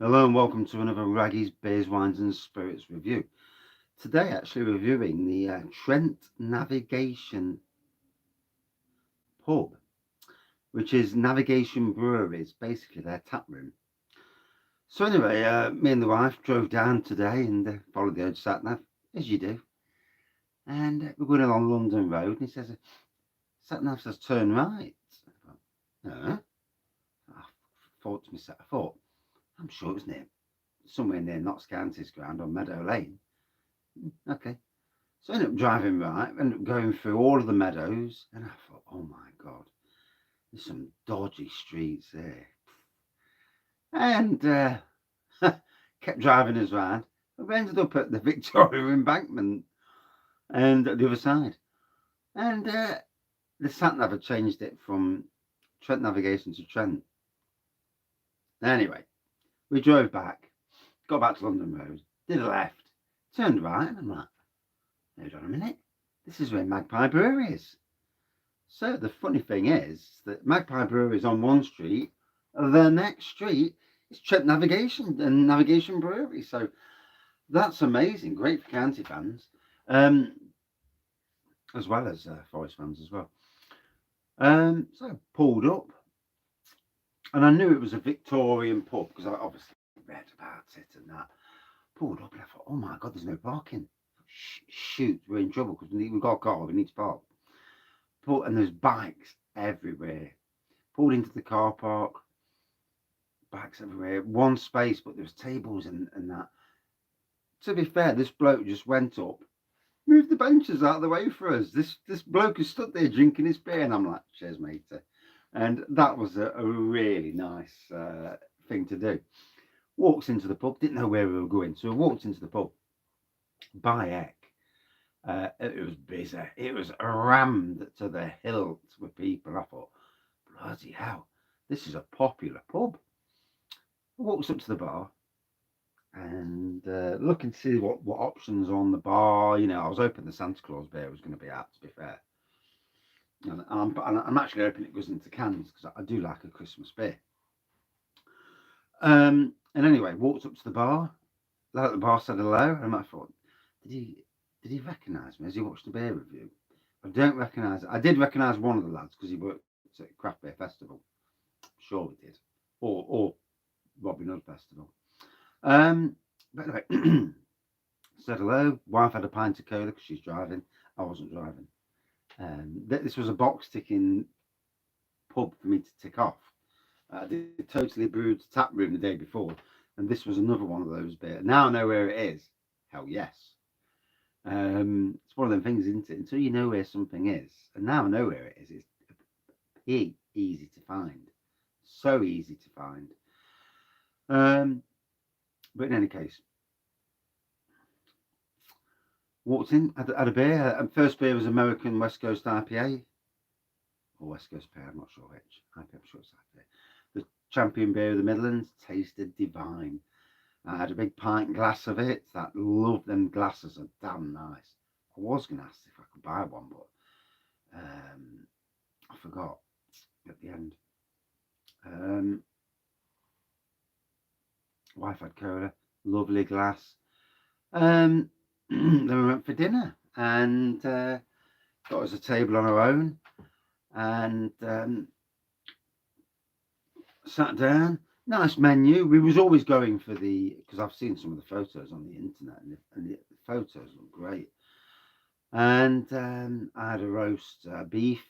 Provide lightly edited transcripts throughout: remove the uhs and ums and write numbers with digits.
Hello and welcome to another Wraggys Beers, Wines and Spirits review. Today actually reviewing the Trent Navigation pub, which is Navigation Brewery. It's basically their tap room. So anyway, me and the wife drove down today and followed the old sat nav, as you do. And we're going along London Road and he says, sat nav says turn right. I thought to myself, I'm sure it was somewhere near Notts County's ground on Meadow Lane. Okay. So I ended up driving right, ended up going through all of the meadows, and I thought, oh my God, there's some dodgy streets there. And kept driving us round. We ended up at the Victoria Embankment and at the other side. And the sat nav had changed it from Trent Navigation to Trent. Anyway, we drove back, got back to London Road, did a left, turned right, and I'm like, hold on a minute, this is where Magpie Brewery is. So the funny thing is that Magpie Brewery is on one street, the next street is Trent Navigation and Navigation Brewery. So that's amazing, great for county fans, um, as well as Forest fans as well. So I pulled up, and I knew it was a Victorian pub because I obviously read about it and that. Pulled up and I thought, oh my God, there's no parking. Shoot, we're in trouble because we've got a car, we need to park. And there's bikes everywhere. Pulled into the car park, bikes everywhere, one space, but there was tables and that. To be fair, this bloke just went up, moved the benches out of the way for us. This bloke is stood there drinking his beer, and I'm like, cheers, mate. And that was a really nice thing to do. Walks into the pub, didn't know where we were going, so we walked into the pub. By heck, it was busy. It was rammed to the hilt with people. I thought, bloody hell, this is a popular pub. I walks up to the bar and looking to see what options are on the bar. You know, I was hoping the Santa Claus beer was going to be out, to be fair. And I'm actually hoping it goes into cans because I do like a Christmas beer. And anyway, walked up to the bar. Lad at the bar said hello, and I thought, did he recognise me as he watched the beer review? I don't recognise. I did recognise one of the lads because he worked at Craft Beer Festival. Sure, we did, or Robin Hood Festival. But anyway, said hello. Wife had a pint of cola because she's driving. I wasn't driving. This was a box ticking pub for me to tick off. They totally brewed tap room the day before, and this was another one of those beers. Now I know where it is. Hell yes. It's one of them things, isn't it? Until you know where something is, and now I know where it is. It's easy to find, so easy to find. But in any case, walked in, had a beer. First beer was American West Coast IPA, or West Coast Pear, I'm not sure which. IPA, I'm sure it's IPA. The champion beer of the Midlands tasted divine. I had a big pint glass of it. That love them glasses are damn nice. I was going to ask if I could buy one, but I forgot at the end. Wife had cola, lovely glass. Then we went for dinner and got us a table on our own and sat down. Nice menu. We was always going for because I've seen some of the photos on the internet and the photos look great. And I had a roast beef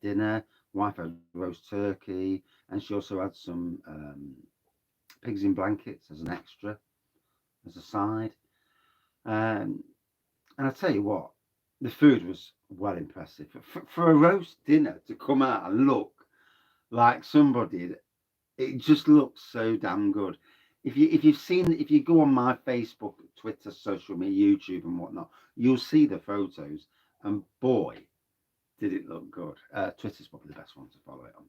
dinner. Wife had roast turkey, and she also had some pigs in blankets as an extra, as a side. Um, and I tell you what, the food was well impressive for a roast dinner to come out and look like somebody. It just looks so damn good. If you go on my Facebook, Twitter, social media, YouTube, and whatnot, you'll see the photos, and boy, did it look good. Twitter's probably the best one to follow it on.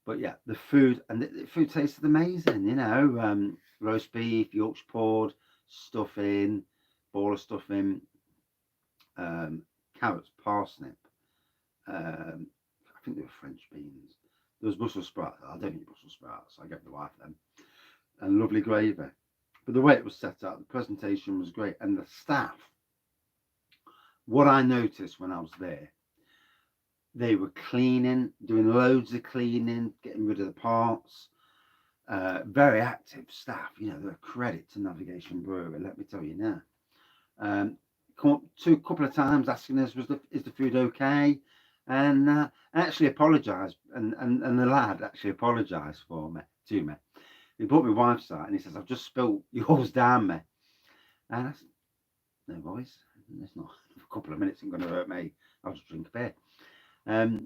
But yeah, the food and the food tasted amazing. You know, roast beef, Yorkshire pudding, stuffing, ball of stuffing, carrots, parsnip. I think they were French beans. There was Brussels sprouts. I don't eat Brussels sprouts, so I gave the wife them. and lovely gravy. But the way it was set up, the presentation was great, and the staff. What I noticed when I was there, they were cleaning, doing loads of cleaning, getting rid of the parts. Very active staff. You know, they're a credit to Navigation Brewery. Let me tell you now. Come up to a couple of times asking us, is the food okay? And actually apologised, and the lad actually apologised to me. He brought my wife's out and he says, I've just spilt yours down me. And I said, no boys, it's not a couple of minutes, ain't going to hurt me. I'll just drink a beer. Yeah,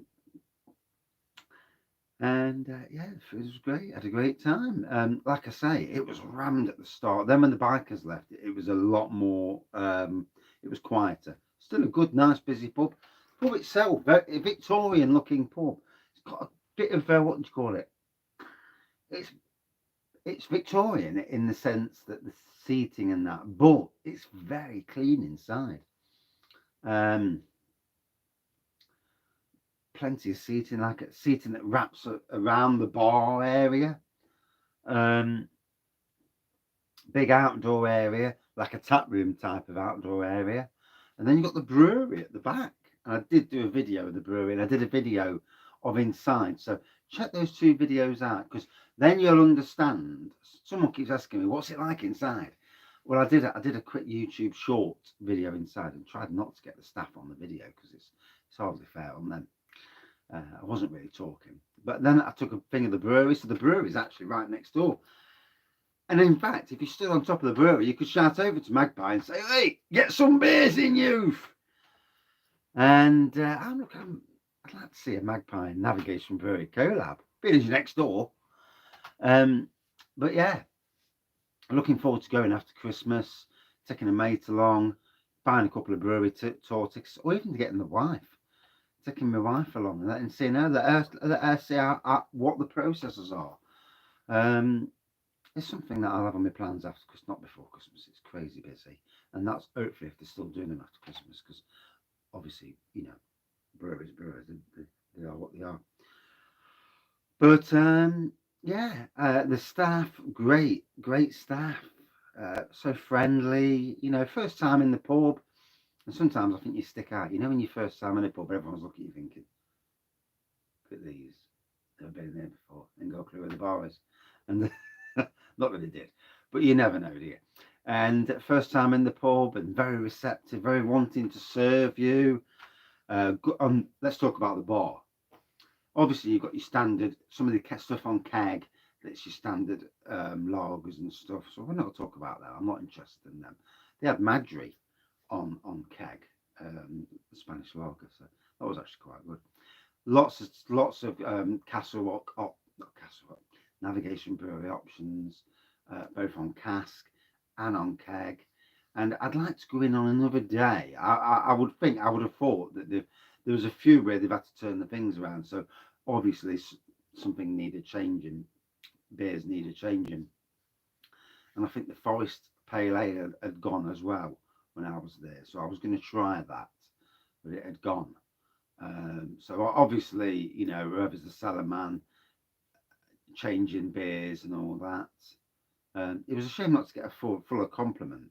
the food was great. Had a great time. Like I say, it was rammed at the start. Then when the bikers left, it was a lot more. It was quieter. Still a good, nice, busy pub. Pub itself, a Victorian-looking pub. It's got a bit of what do you call it? It's Victorian in the sense that the seating and that, but it's very clean inside. Plenty of seating, like seating that wraps around the bar area. Big outdoor area, like a tap room type of outdoor area. And then you've got the brewery at the back. And I did do a video of the brewery, and I did a video of inside. So check those two videos out, because then you'll understand. Someone keeps asking me, what's it like inside? Well, I did a quick YouTube short video inside and tried not to get the staff on the video because it's hardly fair on them. I wasn't really talking. But then I took a thing of the brewery. So the brewery is actually right next door. And in fact, if you stood on top of the brewery, you could shout over to Magpie and say, hey, get some beers in, youth. And I'd like to see a Magpie and Navigation Brewery collab, being as next door. But yeah, looking forward to going after Christmas, taking a mate along, buying a couple of brewery tour tickets, or even getting the wife. Taking my wife along and seeing her, let her see what the processes are. It's something that I'll have on my plans after, because not before Christmas. It's crazy busy, and that's hopefully if they're still doing them after Christmas, because obviously, you know, breweries, they are what they are. But yeah, the staff, great staff, so friendly. You know, first time in the pub, and sometimes I think you stick out. You know, when you first time in a pub, everyone's looking at you thinking, look at these, never been there before, and got a clue where the bar is, and not that they did, but you never know, do you? And first time in the pub, and very receptive, very wanting to serve you. Let's talk about the bar. Obviously, you've got your standard, some of the stuff on keg, that's your standard lagers and stuff. So we're not going to talk about that. I'm not interested in them. They had Madry on keg, Spanish lager, so that was actually quite good. Lots of Castle Rock, not Castle Rock, Navigation Brewery options, both on cask and on keg. And I'd like to go in on another day. I would have thought that there was a few where they've had to turn the things around. So obviously something needed changing. Beers needed changing. And I think the Forest Pale Ale had gone as well when I was there. So I was going to try that, but it had gone. So obviously, you know, whoever's the cellar man, changing beers and all that. It was a shame not to get a fuller compliment,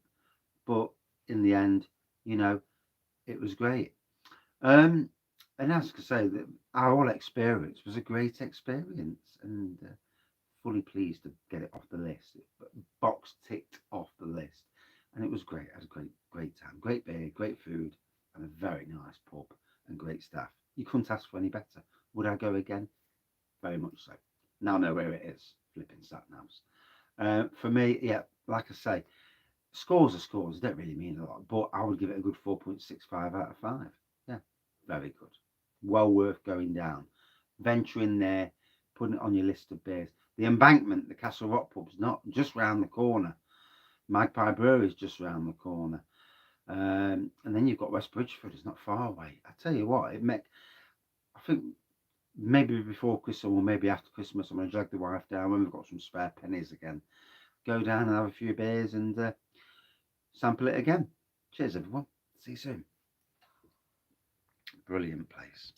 but in the end, you know, it was great. And as I say, that our whole experience was a great experience, and fully pleased to get it off the list. Box ticked off the list, and it was great. I had a great time, great beer, great food, and a very nice pub and great staff. You couldn't ask for any better. Would I go again? Very much so. Now I know where it is. Flipping sat navs. For me, yeah, like I say, scores are scores. They don't really mean a lot, but I would give it a good 4.65 out of 5. Yeah, very good. Well worth going down. Venture in there, putting it on your list of beers. The Embankment, the Castle Rock pub's not just round the corner. Magpie Brewery is just round the corner. And then you've got West Bridgeford. It's not far away. I tell you what, I think maybe before Christmas or maybe after Christmas, I'm going to drag the wife down when we've got some spare pennies again. Go down and have a few beers and sample it again. Cheers, everyone. See you soon. Brilliant place.